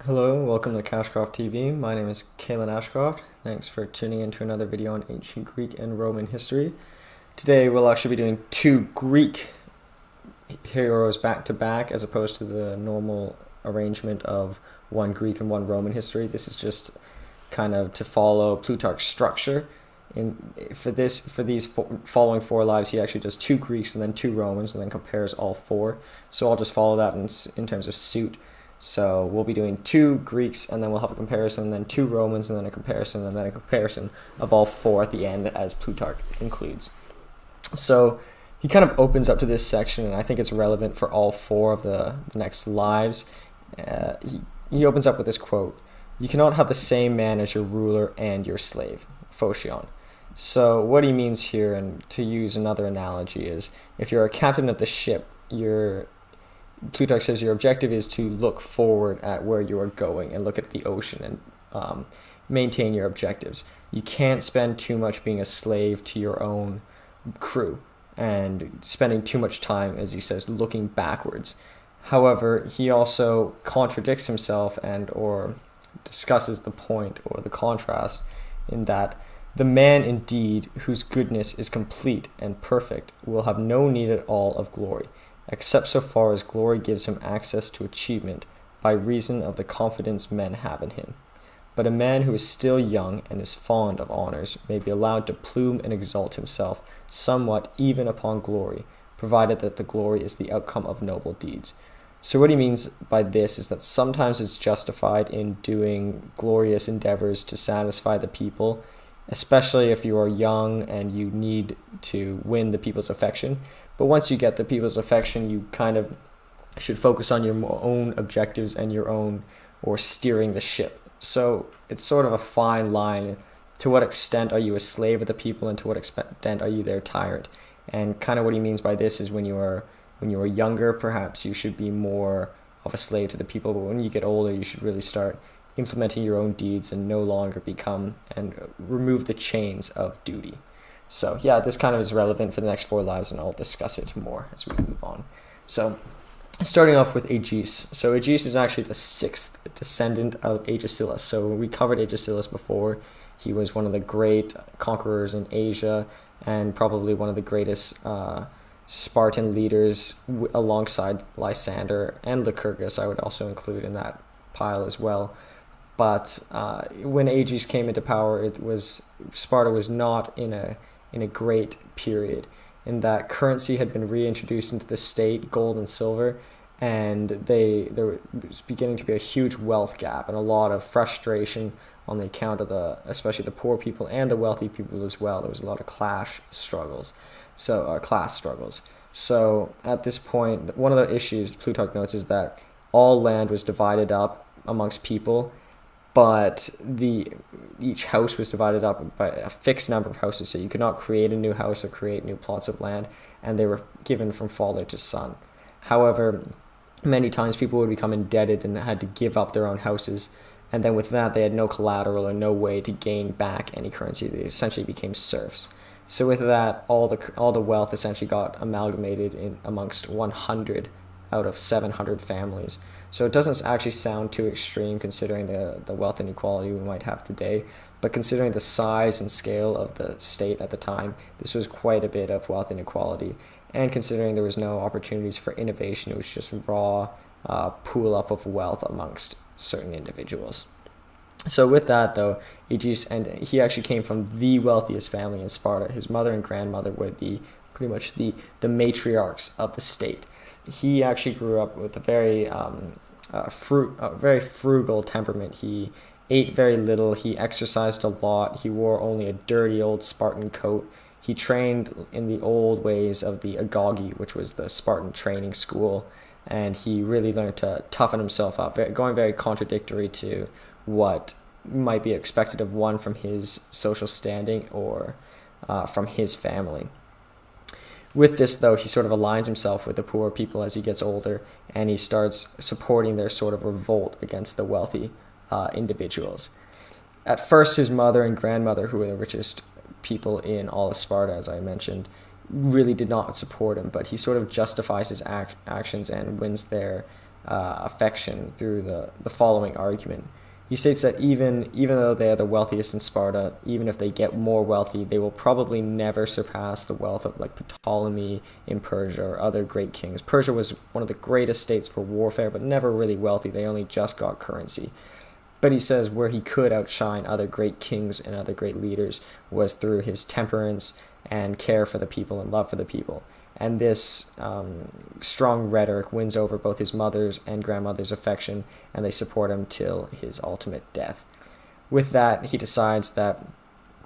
Hello, welcome to Cashcroft TV. My name is Kalen Ashcroft. Thanks for tuning in to another video on ancient Greek and Roman history. Today we'll actually be doing two Greek heroes back to back as opposed to the normal arrangement of one Greek and one Roman history. This is just kind of to follow Plutarch's structure. For these following four lives, he actually does two Greeks and then two Romans and then compares all four. So I'll just follow that in terms of suit. So we'll be doing two Greeks, and then we'll have a comparison, and then two Romans, and then a comparison, and then a comparison of all four at the end, as Plutarch includes. So he kind of opens up to this section, and I think it's relevant for all four of the next lives. He opens up with this quote: "You cannot have the same man as your ruler and your slave," Phocion. So what he means here, and to use another analogy, is if you're a captain of the ship, Plutarch says your objective is to look forward at where you are going and look at the ocean and maintain your objectives. You can't spend too much being a slave to your own crew and spending too much time, as he says, looking backwards. However, he also contradicts himself or discusses the point or the contrast in that the man indeed whose goodness is complete and perfect will have no need at all of glory, except so far as glory gives him access to achievement by reason of the confidence men have in him. But a man who is still young and is fond of honors may be allowed to plume and exalt himself somewhat even upon glory, provided that the glory is the outcome of noble deeds. So what he means by this is that sometimes it's justified in doing glorious endeavors to satisfy the people, especially if you are young and you need to win the people's affection. But once you get the people's affection, you kind of should focus on your own objectives and your own, or steering the ship. So it's sort of a fine line. To what extent are you a slave of the people, and to what extent are you their tyrant? And kind of what he means by this is when you are younger, perhaps you should be more of a slave to the people. But when you get older, you should really start implementing your own deeds and no longer become and remove the chains of duty. So yeah, this kind of is relevant for the next four lives, and I'll discuss it more as we move on. So starting off with Agis. So Agis is actually the sixth descendant of Agesilaus. So we covered Agesilaus before. He was one of the great conquerors in Asia and probably one of the greatest Spartan leaders alongside Lysander and Lycurgus. I would also include in that pile as well. But when Agis came into power, Sparta was not in a great period, in that currency had been reintroduced into the state, gold and silver, and there was beginning to be a huge wealth gap and a lot of frustration on the account of especially the poor people and the wealthy people as well. There was a lot of class struggles. So at this point, one of the issues Plutarch notes is that all land was divided up amongst people, but each house was divided up by a fixed number of houses, so you could not create a new house or create new plots of land, and they were given from father to son. However, many times people would become indebted and had to give up their own houses, and then with that they had no collateral or no way to gain back any currency. They essentially became serfs. So with that, all the wealth essentially got amalgamated in amongst 100 out of 700 families. So it doesn't actually sound too extreme considering the wealth inequality we might have today, but considering the size and scale of the state at the time, this was quite a bit of wealth inequality. And considering there was no opportunities for innovation, it was just raw pool up of wealth amongst certain individuals. So with that though, Agis, and he actually came from the wealthiest family in Sparta. His mother and grandmother were pretty much the matriarchs of the state. He actually grew up with a very frugal temperament. He ate very little. He exercised a lot. He wore only a dirty old Spartan coat. He trained in the old ways of the Agagi, which was the Spartan training school, and he really learned to toughen himself up, going very contradictory to what might be expected of one from his social standing or from his family. With this, though, he sort of aligns himself with the poor people as he gets older, and he starts supporting their sort of revolt against the wealthy individuals. At first, his mother and grandmother, who were the richest people in all of Sparta, as I mentioned, really did not support him, but he sort of justifies his actions and wins their affection through the following argument. He states that even though they are the wealthiest in Sparta, even if they get more wealthy, they will probably never surpass the wealth of like Ptolemy in Persia or other great kings. Persia was one of the greatest states for warfare, but never really wealthy. They only just got currency. But he says where he could outshine other great kings and other great leaders was through his temperance and care for the people and love for the people. And this strong rhetoric wins over both his mother's and grandmother's affection, and they support him till his ultimate death. With that, he decides that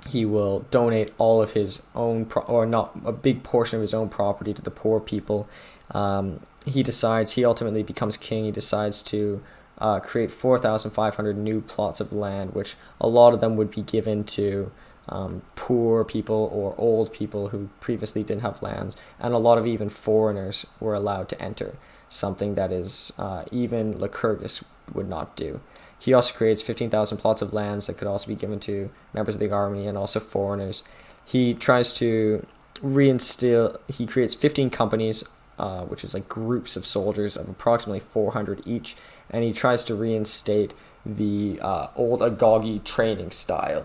he will donate all of his own, or not a big portion of his own property to the poor people. He ultimately becomes king. He decides to create 4,500 new plots of land, which a lot of them would be given to poor people or old people who previously didn't have lands, and a lot of even foreigners were allowed to enter, something that is even Lycurgus would not do. He also creates 15,000 plots of lands that could also be given to members of the army and also foreigners. He tries to he creates 15 companies, which is like groups of soldiers of approximately 400 each, and he tries to reinstate the old Agagi training style.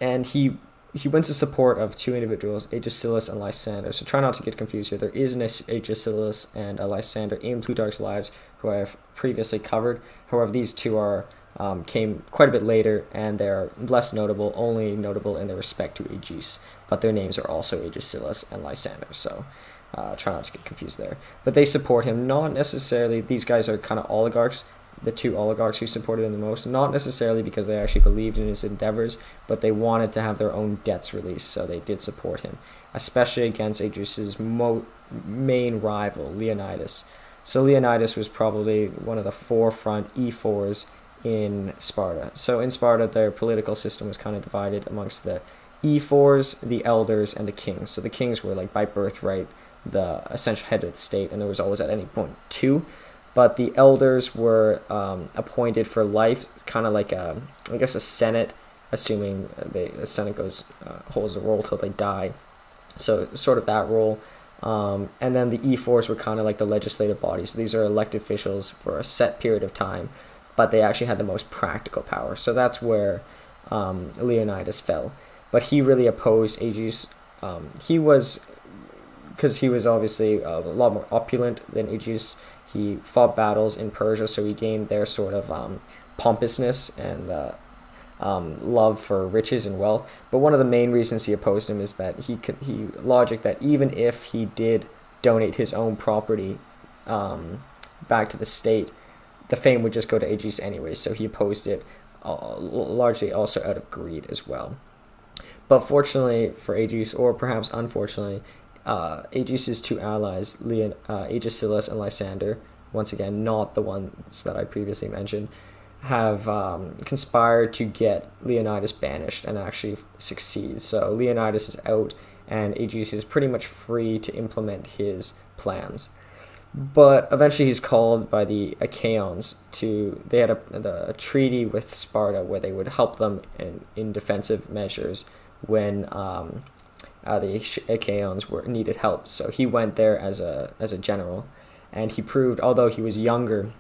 And he wins the support of two individuals, Agis and Lysander. So try not to get confused here. There is an Agis and a Lysander in Plutarch's Lives, who I have previously covered. However, these two came quite a bit later, and they're less notable, only notable in their respect to Agis. But their names are also Agis and Lysander, so try not to get confused there. But they support him, not necessarily, these guys are kind of oligarchs, the two oligarchs who supported him the most, not necessarily because they actually believed in his endeavors, but they wanted to have their own debts released, so they did support him, especially against Agis' main rival, Leonidas. So Leonidas was probably one of the forefront E4s in Sparta. So in Sparta, their political system was kind of divided amongst the E4s, the elders, and the kings. So the kings were like by birthright the essential head of the state, and there was always at any point two. But the elders were appointed for life, kind of like a senate, assuming the senate holds the role till they die. So sort of that role. And then the E4s were kind of like the legislative body. So these are elected officials for a set period of time, but they actually had the most practical power. So that's where Leonidas fell. But he really opposed Agis. Because he was obviously a lot more opulent than Agis. He fought battles in Persia, so he gained their sort of pompousness and love for riches and wealth. But one of the main reasons he opposed him is that he logic that even if he did donate his own property back to the state, the fame would just go to Agis anyway. So he opposed it largely also out of greed as well. But fortunately for Agis, or perhaps unfortunately, Agis' two allies, Agis and Lysander, once again not the ones that I previously mentioned, have conspired to get Leonidas banished and actually succeed. So Leonidas is out, and Agis is pretty much free to implement his plans. But eventually he's called by the Achaeans they had a treaty with Sparta where they would help them in defensive measures when the Achaeans needed help. So he went there as a general, and he proved, although he was younger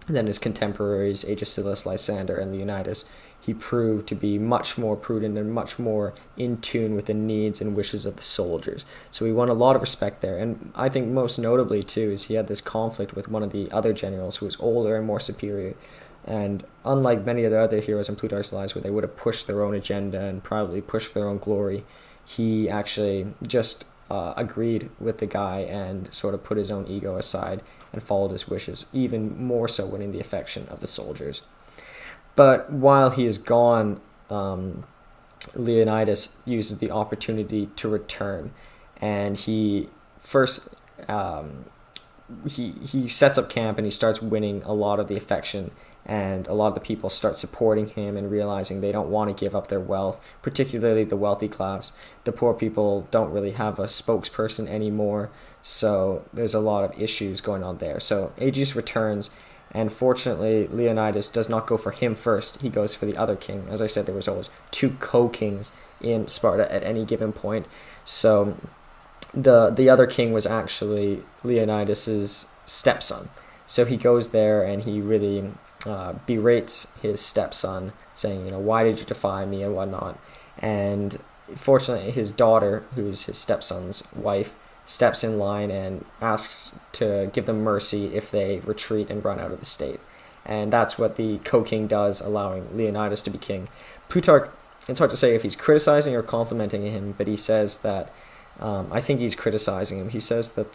than his contemporaries Agis, Lysander, and Leonidas, he proved to be much more prudent and much more in tune with the needs and wishes of the soldiers. So he won a lot of respect there, and I think most notably too is he had this conflict with one of the other generals who was older and more superior. And unlike many of the other heroes in Plutarch's Lives, where they would have pushed their own agenda and probably pushed for their own glory, he actually just agreed with the guy and sort of put his own ego aside and followed his wishes, even more so winning the affection of the soldiers. But while he is gone, Leonidas uses the opportunity to return, and he first he sets up camp and he starts winning a lot of the affection, and a lot of the people start supporting him and realizing they don't want to give up their wealth, particularly the wealthy class. The poor people don't really have a spokesperson anymore, so there's a lot of issues going on there. So Agis returns, and fortunately Leonidas does not go for him first. He goes for the other king. As I said, there was always two co-kings in Sparta at any given point. So the other king was actually Leonidas's stepson. So he goes there and he really berates his stepson, saying, why did you defy me and whatnot. And fortunately, his daughter, who's his stepson's wife, steps in line and asks to give them mercy if they retreat and run out of the state. And that's what the co-king does, allowing Leonidas to be king. Plutarch, it's hard to say if he's criticizing or complimenting him, but he says that, I think he's criticizing him. He says that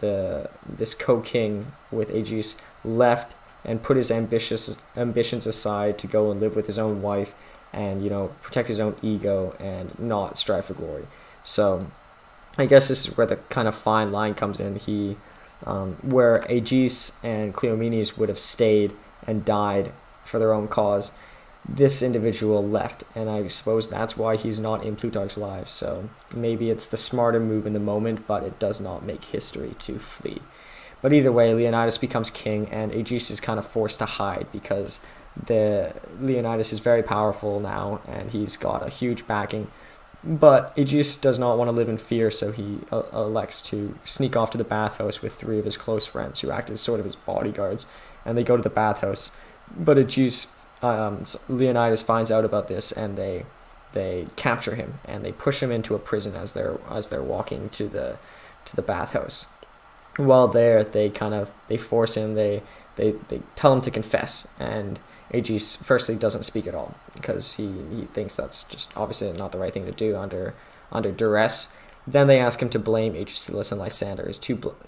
this co-king with Agis left and put his ambitions aside to go and live with his own wife and, protect his own ego and not strive for glory. So I guess this is where the kind of fine line comes in. Where Agis and Cleomenes would have stayed and died for their own cause, this individual left, and I suppose that's why he's not in Plutarch's lives. So maybe it's the smarter move in the moment, but it does not make history to flee. But either way, Leonidas becomes king, and Agis is kind of forced to hide because Leonidas is very powerful now, and he's got a huge backing. But Agis does not want to live in fear, so he elects to sneak off to the bathhouse with 3 of his close friends who act as sort of his bodyguards, and they go to the bathhouse. But Leonidas finds out about this, and they capture him and they push him into a prison as they're walking to the bathhouse. While there, they force him. They tell him to confess, and Agis firstly doesn't speak at all because he thinks that's just obviously not the right thing to do under duress. Then they ask him to blame Agesilaus and Lysander,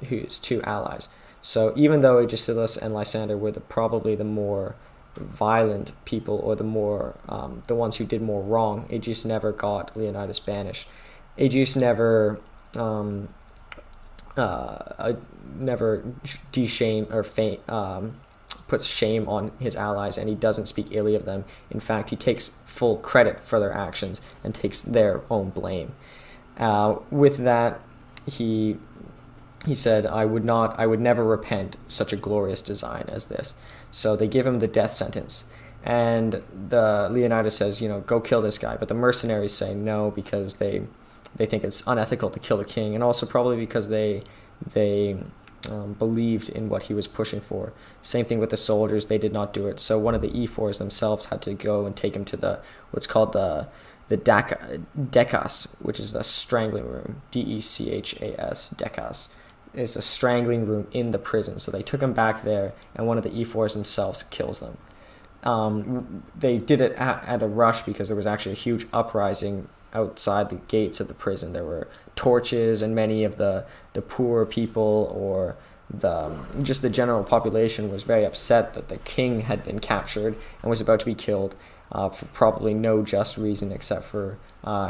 his two allies. So even though Agesilaus and Lysander were probably the more violent people, or the ones who did more wrong, Agis never got Leonidas banished. Agis never de-shame or puts shame on his allies, and he doesn't speak illy of them. In fact, he takes full credit for their actions and takes their own blame. With that, he said, I would never repent such a glorious design as this. So they give him the death sentence, and Leonidas says, go kill this guy. But the mercenaries say no because they think it's unethical to kill the king, and also probably because they believed in what he was pushing for. Same thing with the soldiers; they did not do it. So one of the ephors themselves had to go and take him to what's called the Decas, which is the strangling room. Dechas, Decas. Is a strangling room in the prison. So they took him back there, and one of the ephors themselves kills them. They did it at a rush because there was actually a huge uprising outside the gates of the prison. There were torches, and many of the poor people or the general population was very upset that the king had been captured and was about to be killed for probably no just reason except for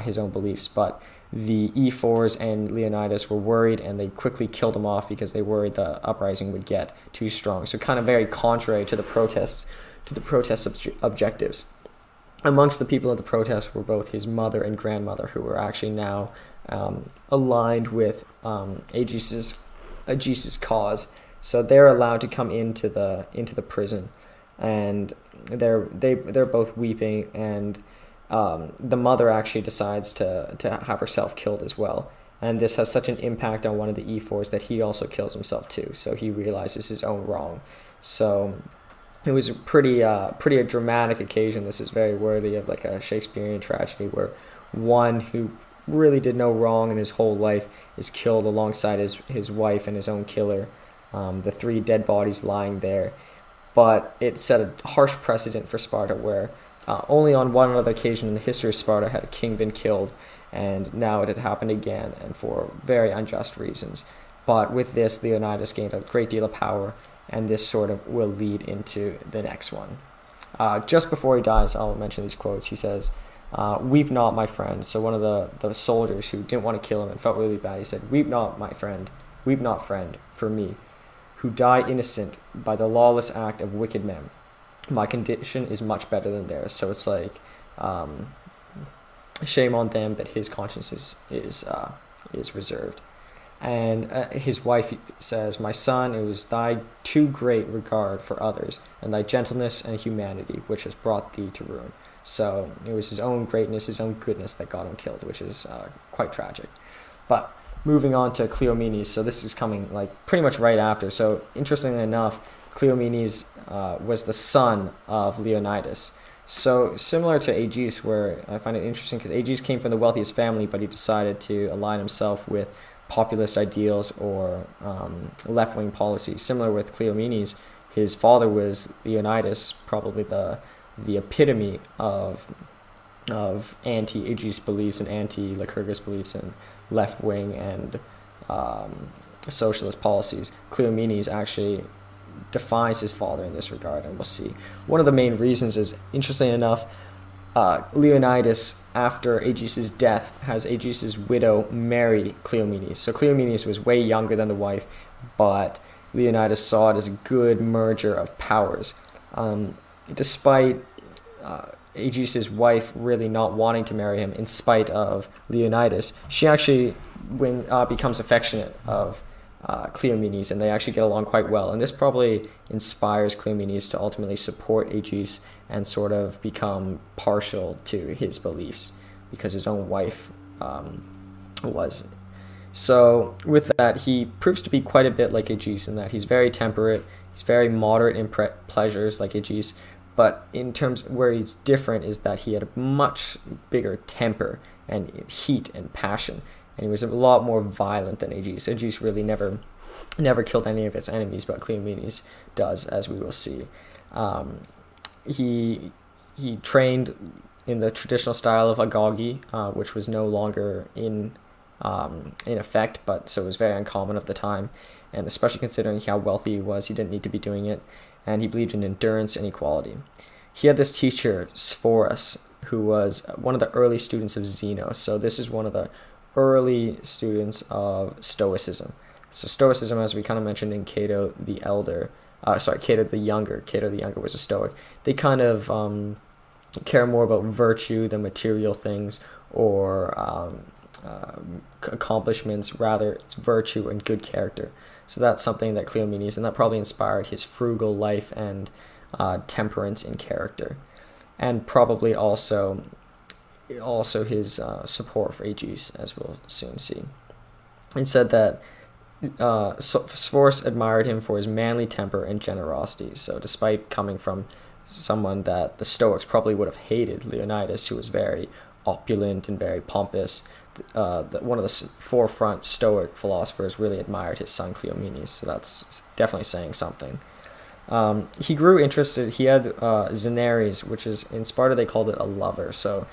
his own beliefs. But the ephors and Leonidas were worried, and they quickly killed him off because they worried the uprising would get too strong. So kind of very contrary to the protests objectives. Amongst the people at the protests were both his mother and grandmother, who were actually now aligned with Agis's cause. So they're allowed to come into the prison, and they're both weeping, and the mother actually decides to have herself killed as well. And this has such an impact on one of the ephors that he also kills himself too. So he realizes his own wrong. So it was a pretty dramatic occasion. This is very worthy of like a Shakespearean tragedy, where one who really did no wrong in his whole life is killed alongside his wife and his own killer. The 3 dead bodies lying there. But it set a harsh precedent for Sparta, where only on one other occasion in the history of Sparta had a king been killed, and now it had happened again, and for very unjust reasons. But with this, Leonidas gained a great deal of power, and this sort of will lead into the next one. Just before he dies, I'll mention these quotes. He says, "Weep not, my friend." So one of the soldiers who didn't want to kill him and felt really bad, he said, "Weep not, my friend, weep not, friend, for me, who die innocent by the lawless act of wicked men. My condition is much better than theirs." So it's like shame on them, but his conscience is reserved. And his wife says, "My son, it was thy too great regard for others, and thy gentleness and humanity, which has brought thee to ruin." So it was his own greatness, his own goodness that got him killed, which is quite tragic. But moving on to Cleomenes. So this is coming like pretty much right after. So interestingly enough, Cleomenes was the son of Leonidas. So similar to Agis, where I find it interesting because Agis came from the wealthiest family, but he decided to align himself with populist ideals or left-wing policy. Similar with Cleomenes, his father was Leonidas, probably the epitome of anti-Agis beliefs and anti-Lycurgus beliefs and left-wing and socialist policies. Cleomenes actually defies his father in this regard, and we'll see. One of the main reasons is, interestingly enough, Leonidas, after Agis' death, has Agis' widow marry Cleomenes. So Cleomenes was way younger than the wife, but Leonidas saw it as a good merger of powers. Despite Agis' wife really not wanting to marry him, in spite of Leonidas, she actually becomes affectionate of Cleomenes, and they actually get along quite well. And this probably inspires Cleomenes to ultimately support Agis and sort of become partial to his beliefs, because his own wife was. So with that, he proves to be quite a bit like Agis in that he's very temperate, he's very moderate in pleasures like Agis, but in terms where he's different is that he had a much bigger temper and heat and passion, and he was a lot more violent than Agis. Agis really never killed any of his enemies, but Cleomenes does, as we will see. He trained in the traditional style of agoge, which was no longer in effect, but so it was very uncommon of the time, and especially considering how wealthy he was, he didn't need to be doing it, and he believed in endurance and equality. He had this teacher, Sphorus, who was one of the early students of Zeno. So this is one of the early students of Stoicism. So Stoicism, as we kind of mentioned in Cato the Younger. Cato the Younger was a Stoic. They kind of care more about virtue than material things or accomplishments. Rather, it's virtue and good character. So that's something that Cleomenes, and that probably inspired his frugal life and temperance in character, and probably also his support for Agis, as we'll soon see. It said that Sphorus admired him for his manly temper and generosity. So despite coming from someone that the Stoics probably would have hated, Leonidas, who was very opulent and very pompous, one of the forefront Stoic philosophers really admired his son Cleomenes. So that's definitely saying something. He grew interested. He had Zenaries, which is in Sparta they called it a lover. So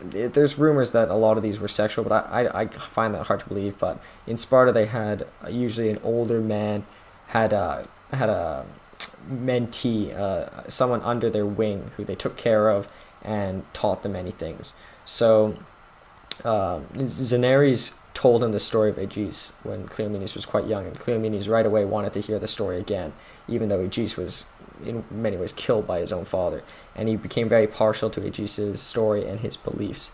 there's rumors that a lot of these were sexual, but I find that hard to believe. But in Sparta they had usually an older man had a mentee, someone under their wing who they took care of and taught them many things. So Zenaries told him the story of Agis when Cleomenes was quite young, and Cleomenes right away wanted to hear the story again, even though Agis was in many ways killed by his own father, and he became very partial to Agis' story and his beliefs.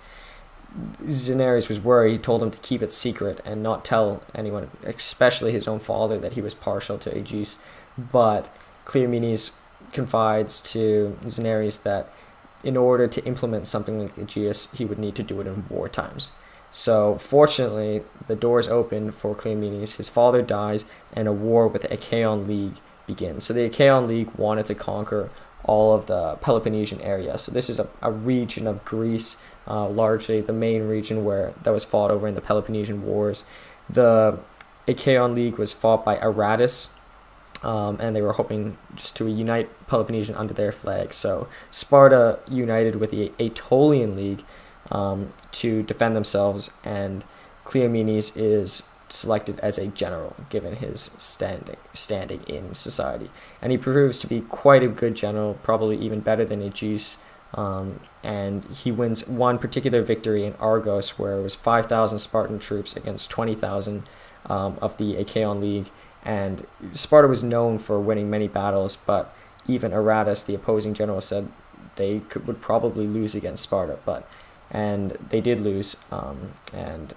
Zenaries was worried. He told him to keep it secret and not tell anyone, especially his own father, that he was partial to Agis. But Cleomenes confides to Zenaries that in order to implement something like Agis, he would need to do it in war times. So fortunately, the doors open for Cleomenes. His father dies, and a war with the Achaean League begins. So the Achaean League wanted to conquer all of the Peloponnesian area. So this is a region of Greece, largely the main region that was fought over in the Peloponnesian Wars. The Achaean League was fought by Aratus, and they were hoping just to unite Peloponnesian under their flag. So Sparta united with the Aetolian League to defend themselves, and Cleomenes is selected as a general given his standing in society, and he proves to be quite a good general, probably even better than Agis. And he wins one particular victory in Argos, where it was 5,000 Spartan troops against 20,000 of the Achaean League. And Sparta was known for winning many battles, but even Aratus, the opposing general, said they would probably lose against Sparta, and they did lose. And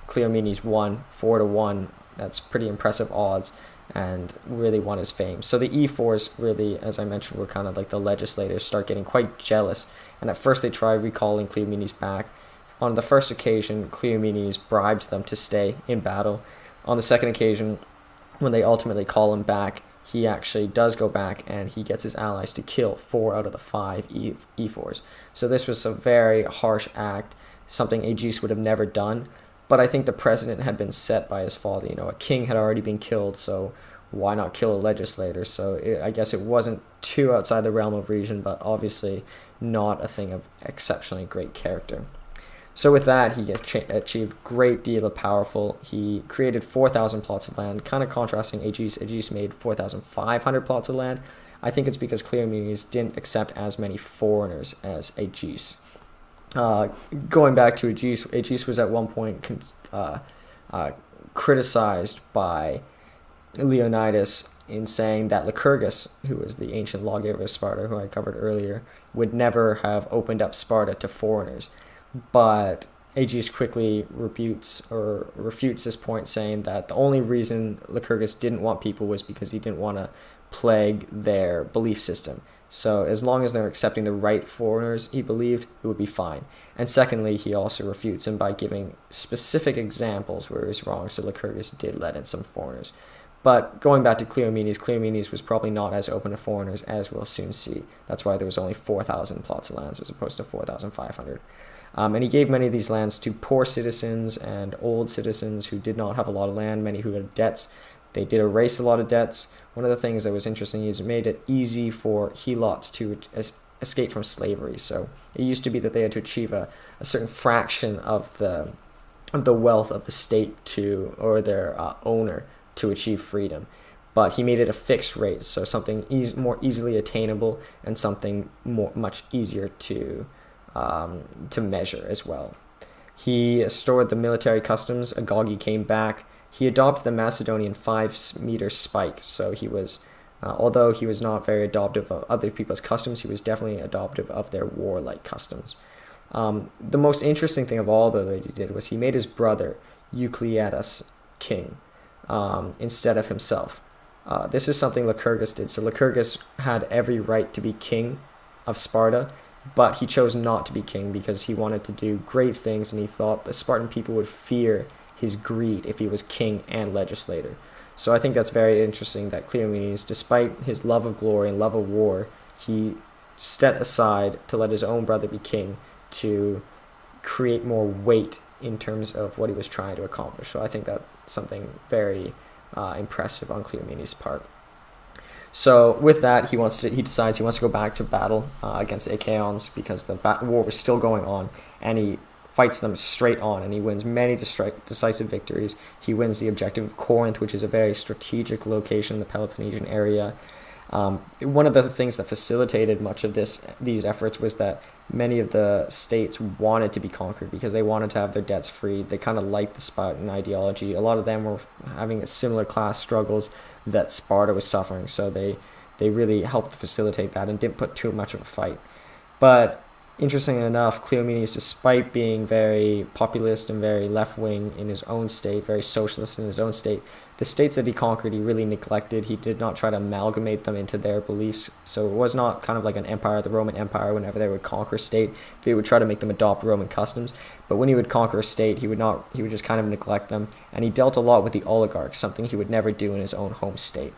Cleomenes won 4-1. That's pretty impressive odds, and really won his fame. So the E4s really, as I mentioned, were kind of like the legislators start getting quite jealous. And at first they tried recalling Cleomenes back. On the first occasion, Cleomenes bribes them to stay in battle. On the second occasion, when they ultimately call him back, he actually does go back and he gets his allies to kill 4 out of the 5 ephors. So this was a very harsh act, something Agis would have never done. But I think the precedent had been set by his father. A king had already been killed, so why not kill a legislator? So I guess it wasn't too outside the realm of reason, but obviously not a thing of exceptionally great character. So with that, he achieved a great deal of powerful. He created 4,000 plots of land, kind of contrasting Agis. Agis made 4,500 plots of land. I think it's because Cleomenes didn't accept as many foreigners as Agis. Going back to Agis, Agis was at one point criticized by Leonidas in saying that Lycurgus, who was the ancient lawgiver of Sparta, who I covered earlier, would never have opened up Sparta to foreigners. But Agis quickly refutes this point, saying that the only reason Lycurgus didn't want people was because he didn't want to plague their belief system. So as long as they're accepting the right foreigners, he believed, it would be fine. And secondly, he also refutes him by giving specific examples where he was wrong, so Lycurgus did let in some foreigners. But going back to Cleomenes, Cleomenes was probably not as open to foreigners, as we'll soon see. That's why there was only 4,000 plots of lands as opposed to 4,500. And he gave many of these lands to poor citizens and old citizens who did not have a lot of land, many who had debts. They did erase a lot of debts. One of the things that was interesting is it made it easy for helots to escape from slavery. So it used to be that they had to achieve a certain fraction of the wealth of the state or their owner to achieve freedom. But he made it a fixed rate, so something more easily attainable and something much easier to measure as well. He restored the military customs. Agagi came back. He adopted the Macedonian 5-meter spike, so he was, although he was not very adoptive of other people's customs, he was definitely adoptive of their warlike customs. The most interesting thing of all, though, that he did was he made his brother Euclides king instead of himself. This is something Lycurgus did. So Lycurgus had every right to be king of Sparta, but he chose not to be king because he wanted to do great things, and he thought the Spartan people would fear his greed if he was king and legislator. So I think that's very interesting that Cleomenes, despite his love of glory and love of war, he set aside to let his own brother be king to create more weight in terms of what he was trying to accomplish. So I think that's something very impressive on Cleomenes' part. So with that, he decides he wants to go back to battle against the Achaeans because the war was still going on, and he fights them straight on, and he wins many decisive victories. He wins the objective of Corinth, which is a very strategic location in the Peloponnesian area. One of the things that facilitated much of these efforts was that many of the states wanted to be conquered because they wanted to have their debts freed. They kind of liked the Spartan ideology. A lot of them were having similar class struggles that Sparta was suffering, so they really helped facilitate that and didn't put too much of a fight. But interestingly enough, Cleomenes, despite being very populist and very left-wing in his own state, very socialist in his own state, the states that he conquered he really neglected. He did not try to amalgamate them into their beliefs. So it was not kind of like an empire, the Roman Empire. Whenever they would conquer a state, they would try to make them adopt Roman customs. But when he would conquer a state, he would just kind of neglect them. And he dealt a lot with the oligarchs, something he would never do in his own home state.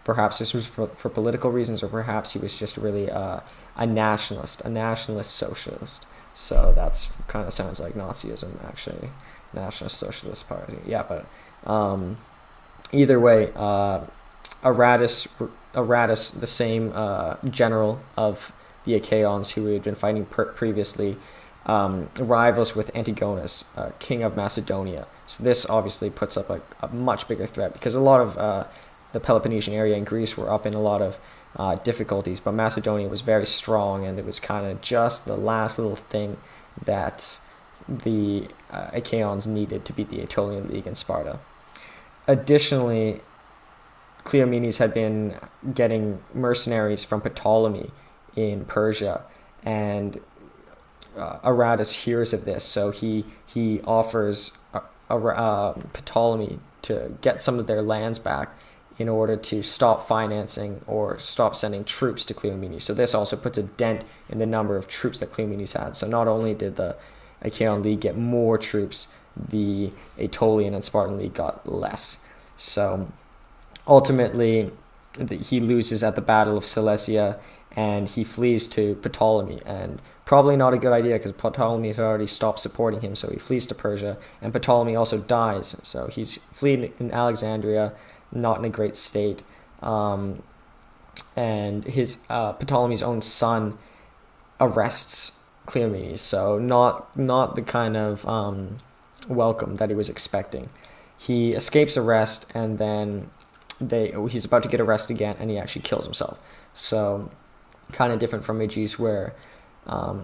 Perhaps this was for political reasons, or perhaps he was just really a nationalist socialist. So that's kind of sounds like Nazism, actually. Nationalist Socialist Party. Yeah, but either way, Aratus, the same general of the Achaeans who had been fighting previously, rivals with Antigonus, king of Macedonia. So this obviously puts up a much bigger threat because a lot of the Peloponnesian area in Greece were up in a lot of difficulties, but Macedonia was very strong, and it was kind of just the last little thing that the Achaeans needed to beat the Aetolian League in Sparta. Additionally, Cleomenes had been getting mercenaries from Ptolemy in Persia, and Aratus hears of this, so he offers Ptolemy to get some of their lands back in order to stop financing or stop sending troops to Cleomenes. So this also puts a dent in the number of troops that Cleomenes had. So not only did the Achaean League get more troops, the Aetolian and Spartan League got less. So ultimately, he loses at the Battle of Cilicia, and he flees to Ptolemy, and probably not a good idea because Ptolemy had already stopped supporting him, so he flees to Persia, and Ptolemy also dies, so he's fleeing in Alexandria, not in a great state, and his Ptolemy's own son arrests Cleomenes, so not the kind of welcome that he was expecting. He escapes arrest, and then he's about to get arrested again, and he actually kills himself. So kind of different from Agis, where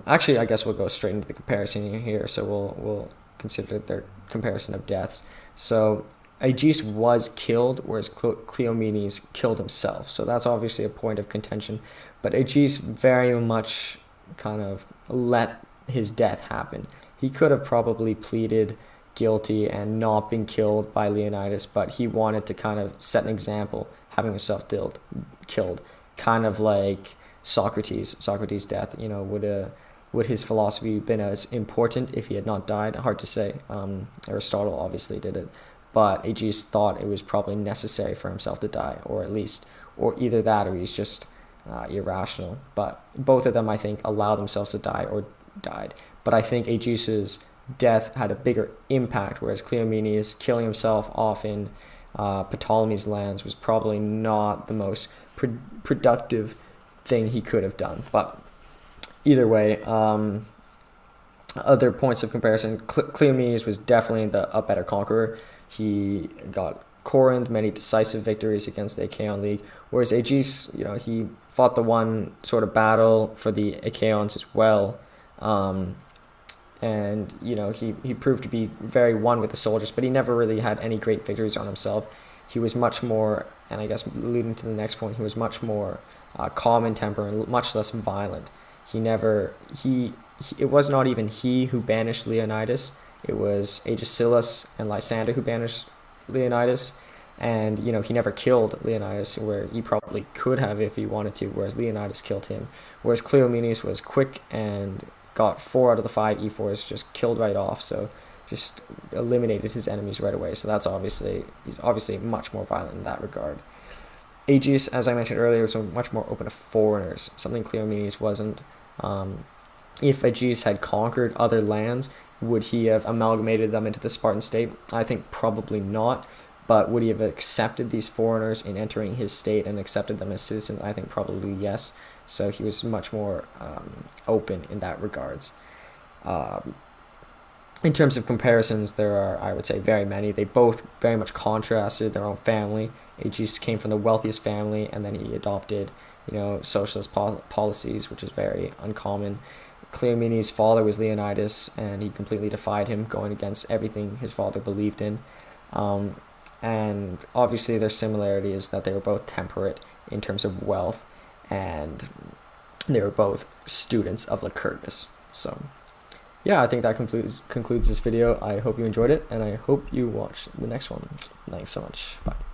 actually I guess we'll go straight into the comparison here. So we'll consider their comparison of deaths. So Agis was killed, whereas Cleomenes killed himself. So that's obviously a point of contention. But Agis very much kind of let his death happen. He could have probably pleaded guilty and not been killed by Leonidas, but he wanted to kind of set an example, having himself killed, kind of like Socrates' death. You know, would his philosophy been as important if he had not died? Hard to say. Aristotle obviously did it, but Agis thought it was probably necessary for himself to die, or either that, or he's just irrational. But both of them, I think, allowed themselves to die or died. But I think Agis's death had a bigger impact, whereas Cleomenes killing himself off in Ptolemy's lands was probably not the most productive thing he could have done. But either way, other points of comparison, Cleomenes was definitely a better conqueror. He got Corinth, many decisive victories against the Achaean League, whereas Agis, you know, he fought the one sort of battle for the Achaeans as well. And, you know, he proved to be very one with the soldiers, but he never really had any great victories on himself. He was much more, and I guess alluding to the next point, he was much more calm in temper and much less violent. It was not even he who banished Leonidas. It was Agesilaus and Lysander who banished Leonidas. And, you know, he never killed Leonidas, where he probably could have if he wanted to, whereas Leonidas killed him. Whereas Cleomenes was quick and got 4 out of the 5 E4s just killed right off, so just eliminated his enemies right away. So he's obviously much more violent in that regard. Agis, as I mentioned earlier, was much more open to foreigners, something Cleomenes wasn't. If Agis had conquered other lands, would he have amalgamated them into the Spartan state? I think probably not. But would he have accepted these foreigners in entering his state and accepted them as citizens? I think probably yes. So he was much more open in that regards. In terms of comparisons, there are, I would say, very many. They both very much contrasted their own family. Agis came from the wealthiest family, and then he adopted, you know, socialist policies, which is very uncommon. Cleomenes' father was Leonidas, and he completely defied him, going against everything his father believed in. And obviously their similarity is that they were both temperate in terms of wealth, and they were both students of Lycurgus. So yeah, I think that concludes this video. I hope you enjoyed it, and I hope you watch the next one. Thanks so much. Bye.